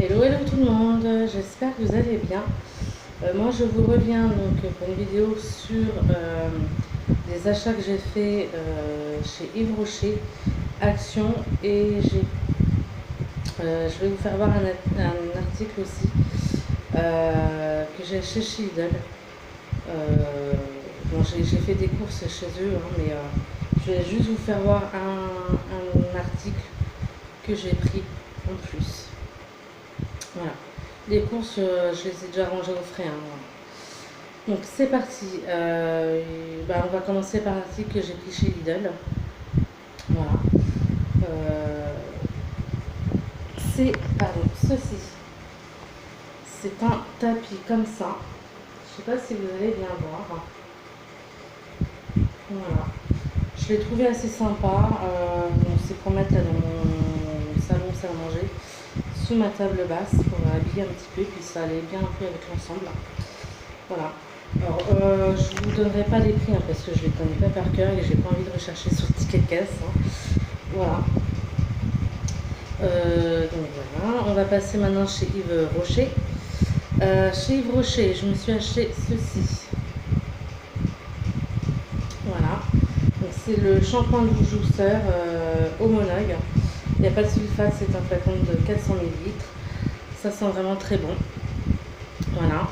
Hello, hello tout le monde, j'espère que vous allez bien. Moi je vous reviens donc pour une vidéo sur des achats que j'ai fait chez Yves Rocher, Action, et je vais vous faire voir un article aussi que j'ai acheté chez Lidl. Bon, j'ai fait des courses chez eux, hein, mais je vais juste vous faire voir un article que j'ai pris en plus. Voilà. Les courses, je les ai déjà rangées au frais, hein, voilà. Donc c'est parti. On va commencer par l'article que j'ai pris chez Lidl. Voilà. Euh, Ceci. C'est un tapis comme ça. Je sais pas si vous allez bien voir. Voilà. Je l'ai trouvé assez sympa. Bon, c'est pour mettre là dans mon salon salle à manger, sous ma table basse, pour habiller un petit peu, puis ça allait bien un peu avec l'ensemble. Voilà. Alors, je ne vous donnerai pas les prix, hein, parce que je ne les connais pas par cœur et j'ai pas envie de rechercher sur le ticket de caisse, hein. Voilà. Donc voilà. On va passer maintenant chez Yves Rocher. Chez Yves Rocher, je me suis acheté ceci. Voilà. Donc c'est le shampoing douche douceur Homonog. Il n'y a pas de sulfate, c'est un flacon de 400 ml. Ça sent vraiment très bon. Voilà.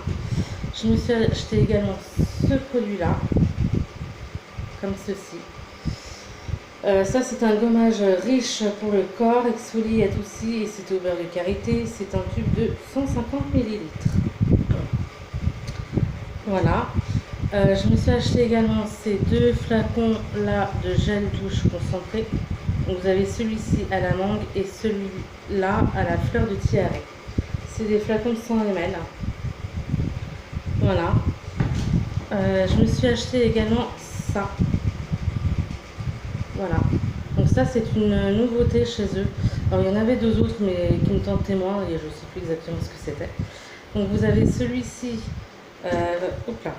Je me suis acheté également ce produit-là, comme ceci. Ça, c'est un gommage riche pour le corps, exfolie, adoucit, et c'est au beurre de karité. C'est un tube de 150 ml. Voilà. Je me suis acheté également ces deux flacons-là de gel douche concentré. Donc, vous avez celui-ci à la mangue et celui-là à la fleur de tiare. C'est des flacons de 100 ml. Voilà. Je me suis acheté également ça. Voilà. Donc ça, c'est une nouveauté chez eux. Alors, il y en avait deux autres, mais qui me tentaient moins, et je ne sais plus exactement ce que c'était. Donc vous avez celui-ci. Hop là.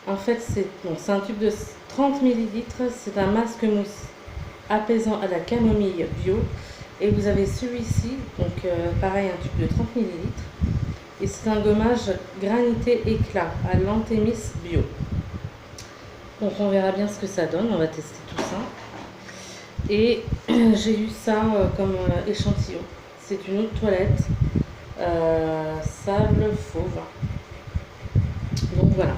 En fait, c'est un tube de 30 ml. C'est un masque mousse apaisant à la camomille bio. Et vous avez celui-ci, donc pareil, un tube de 30 ml. Et c'est un gommage granité éclat à l'anthémis bio. Donc on verra bien ce que ça donne, on va tester tout ça. Et j'ai eu ça comme échantillon. C'est une eau de toilette sable fauve. Donc voilà.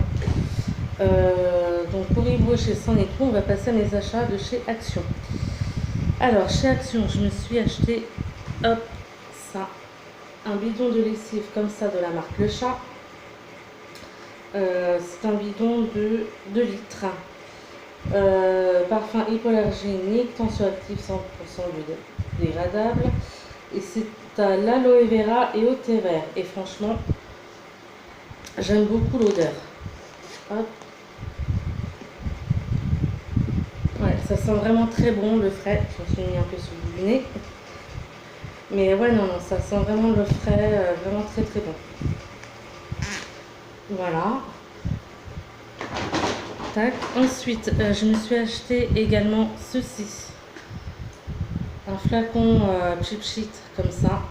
Donc pour Yves Rocher, c'en est tout. On va passer à mes achats de chez Action. Alors chez Action, je me suis acheté ça. Un bidon de lessive comme ça de la marque Le Chat. C'est un bidon de 2 litres. Parfum hypoallergénique, tensioactif 100% biodégradable. Et c'est à l'aloe vera et au thé vert. Et franchement, j'aime beaucoup l'odeur. Hop. Ouais, ça sent vraiment très bon le frais. Je me suis mis un peu sous le nez. Mais ouais, non, ça sent vraiment le frais, vraiment très très bon. Voilà. Tac. Ensuite, je me suis acheté également ceci. Un flacon Cheap Sheet comme ça.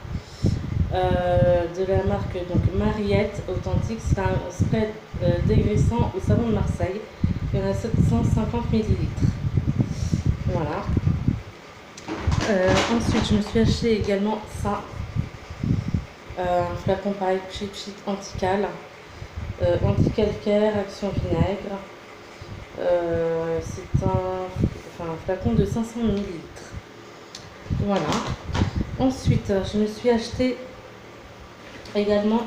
De la marque donc Mariette Authentique. C'est un spray dégraissant au savon de Marseille. Il y en a 750 ml. Voilà. Ensuite, je me suis acheté également ça. Un flacon pareil, Cheap Sheet anti-cal. Anti-calcaire, action vinaigre. C'est un flacon de 500 ml. Voilà. Ensuite, je me suis acheté également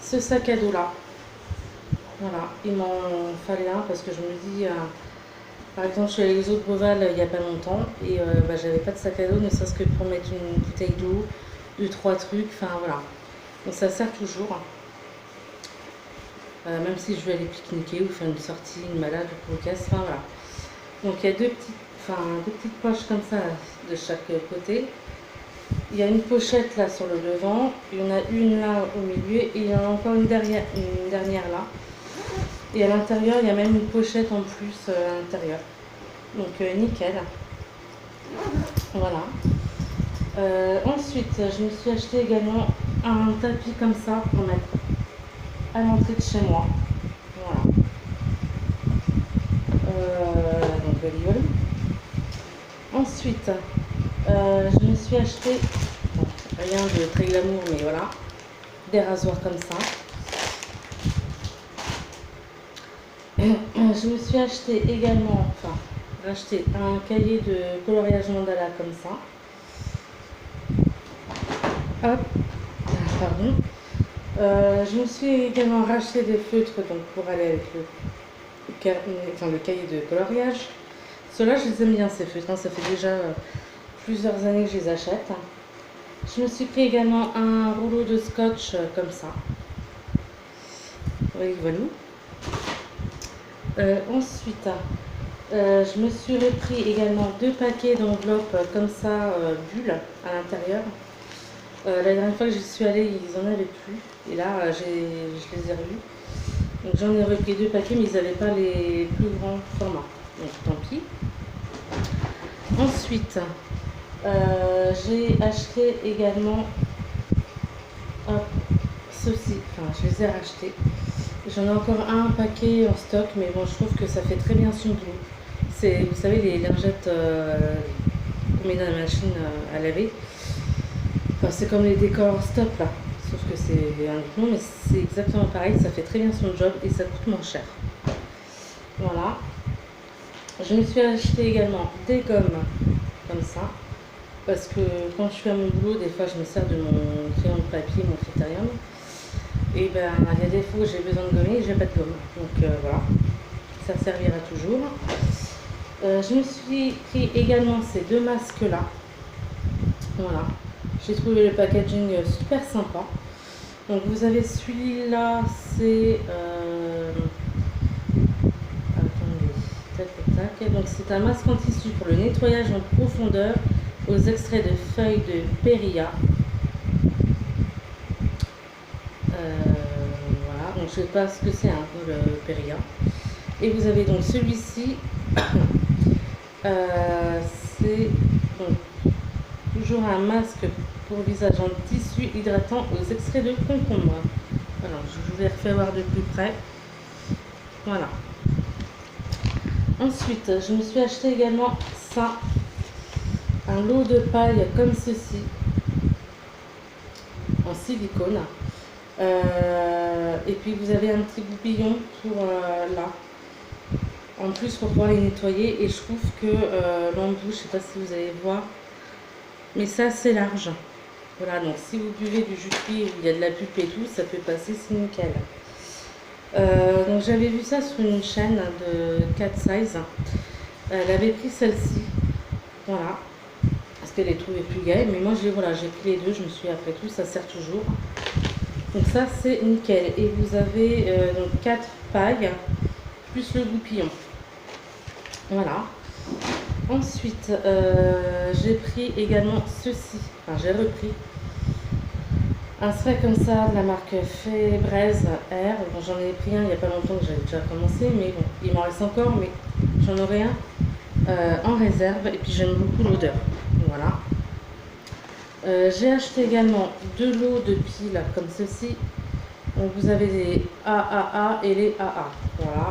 ce sac à dos là. Voilà, il m'en fallait un parce que je me dis, par exemple, je suis allée les eaux de Beauval il n'y a pas longtemps et j'avais pas de sac à dos, ne serait-ce que pour mettre une bouteille d'eau, 2-3 trucs, enfin voilà. Donc ça sert toujours. Même si je vais aller pique-niquer ou faire une sortie, une balade pour le casse, enfin voilà. Donc il y a deux petites poches comme ça de chaque côté. Il y a une pochette là sur le devant, il y en a une là au milieu et il y en a encore une dernière là. Et à l'intérieur, il y a même une pochette en plus à l'intérieur. Donc nickel. Voilà. Ensuite, je me suis acheté également un tapis comme ça pour mettre à l'entrée de chez moi. Voilà. Donc joli. Ensuite, je me suis acheté, bon, rien de très glamour, mais voilà, des rasoirs comme ça. Je me suis acheté également, racheté un cahier de coloriage mandala comme ça. Hop, pardon. Je me suis également racheté des feutres donc pour aller avec le cahier de coloriage. Ceux-là, je les aime bien, ces feutres, hein. Ça fait déjà plusieurs années que je les achète. Je me suis pris également un rouleau de scotch comme ça. Oui, voilà. Ensuite, je me suis repris également 2 paquets d'enveloppes comme ça, bulles à l'intérieur. La dernière fois que j'y suis allée, ils en avaient plus. Et là, je les ai revus. Donc j'en ai repris 2 paquets, mais ils n'avaient pas les plus grands formats. Donc tant pis. Ensuite, j'ai acheté également ceci. Enfin, je les ai rachetés. J'en ai encore un paquet en stock, mais bon, je trouve que ça fait très bien son boulot. C'est, vous savez, les lingettes qu'on met dans la machine à laver. Enfin, c'est comme les décors stop là, sauf que c'est un autre nom, mais c'est exactement pareil, ça fait très bien son job et ça coûte moins cher. Voilà. Je me suis acheté également des gommes comme ça, parce que quand je suis à mon boulot, des fois je me sers de mon crayon de papier, mon critérium. Et ben il y a des fois où j'ai besoin de gommer et j'ai pas de gomme. Donc voilà, ça servira toujours. Je me suis pris également ces 2 masques là. Voilà. J'ai trouvé le packaging super sympa. Donc vous avez celui-là, c'est attendez, tac tac tac. Donc c'est un masque en tissu pour le nettoyage en profondeur aux extraits de feuilles de périlla. Voilà, donc je ne sais pas ce que c'est le périlla. Et vous avez donc celui-ci. C'est donc toujours un masque pour visage en tissu hydratant aux extraits de concombre. Alors, je vous ai refait voir de plus près. Voilà. Ensuite, je me suis acheté également ça. Un lot de paille comme ceci. En silicone. Et puis, vous avez un petit goupillon pour là. En plus, pour pouvoir les nettoyer. Et je trouve que l'embout, je ne sais pas si vous allez voir, mais c'est assez large. Voilà, donc si vous buvez du jus de fruits où il y a de la pulpe et tout, ça peut passer, c'est nickel. Donc j'avais vu ça sur une chaîne de Cat Size. Elle avait pris celle-ci. Voilà. Parce qu'elle est trouvée plus gaie. Mais moi j'ai pris les deux, je me suis dit, après tout, ça sert toujours. Donc ça c'est nickel. Et vous avez donc 4 pailles plus le goupillon. Voilà. Ensuite, j'ai pris également ceci. Enfin, j'ai repris un spray comme ça de la marque Febreze Air. Bon, j'en ai pris un il n'y a pas longtemps que j'avais déjà commencé, mais bon, il m'en reste encore, mais j'en aurai un en réserve. Et puis j'aime beaucoup l'odeur. Voilà. J'ai acheté également 2 lots de piles comme ceci. Donc vous avez les AAA et les AA. Voilà.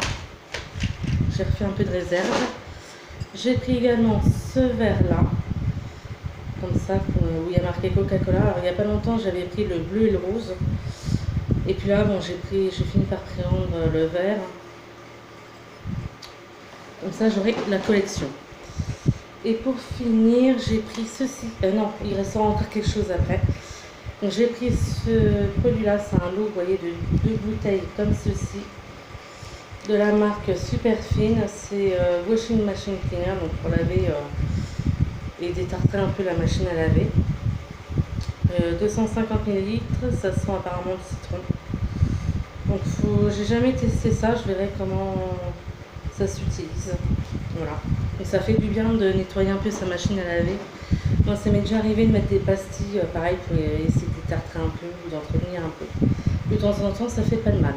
J'ai refait un peu de réserve. J'ai pris également ce verre-là, comme ça, où il y a marqué Coca-Cola. Alors il n'y a pas longtemps, j'avais pris le bleu et le rose. Et puis là, bon, j'ai fini par prendre le vert. Comme ça, j'aurai la collection. Et pour finir, j'ai pris ceci. Non, il restera encore quelque chose après. Donc j'ai pris ce produit-là, c'est un lot, vous voyez, de 2 bouteilles comme ceci. De la marque Super Fine, c'est Washing Machine Cleaner, donc pour laver et détartrer un peu la machine à laver. 250 ml, ça sent apparemment le citron. Donc j'ai jamais testé ça, je verrai comment ça s'utilise. Voilà. Donc ça fait du bien de nettoyer un peu sa machine à laver. Moi ça m'est déjà arrivé de mettre des pastilles, pareil, pour essayer de détartrer un peu ou d'entretenir un peu. De temps en temps, ça fait pas de mal.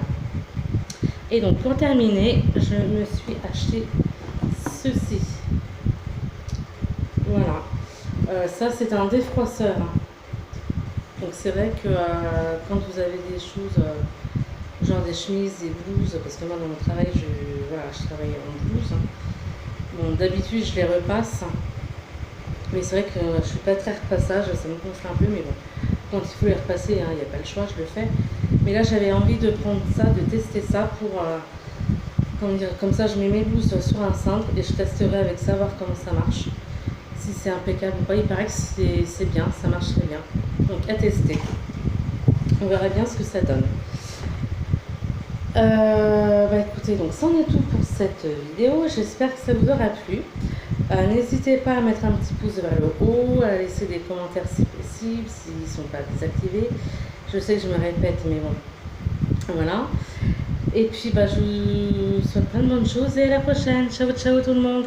Et donc pour terminer, je me suis acheté ceci. Voilà. Ça, c'est un défroisseur, hein. Donc c'est vrai que quand vous avez des choses, genre des chemises, des blouses, parce que moi dans mon travail, je travaille en blouse, hein. Bon, d'habitude, je les repasse. Mais c'est vrai que je suis pas très repassage, ça me gonfle un peu, mais bon, quand il faut les repasser, hein, il n'y a pas le choix, je le fais. Mais là, j'avais envie de prendre ça, de tester ça pour, comment dire, comme ça, je mets mes blouses sur un cintre et je testerai avec ça, voir comment ça marche. Si c'est impeccable ou pas, il paraît que c'est bien, ça marche très bien. Donc à tester. On verra bien ce que ça donne. Écoutez, donc c'en est tout pour cette vidéo. J'espère que ça vous aura plu. N'hésitez pas à mettre un petit pouce vers le haut, à laisser des commentaires si possible, s'ils ne sont pas désactivés. Je sais que je me répète, mais bon, voilà. Et puis, je vous souhaite plein de bonnes choses et à la prochaine. Ciao, ciao tout le monde.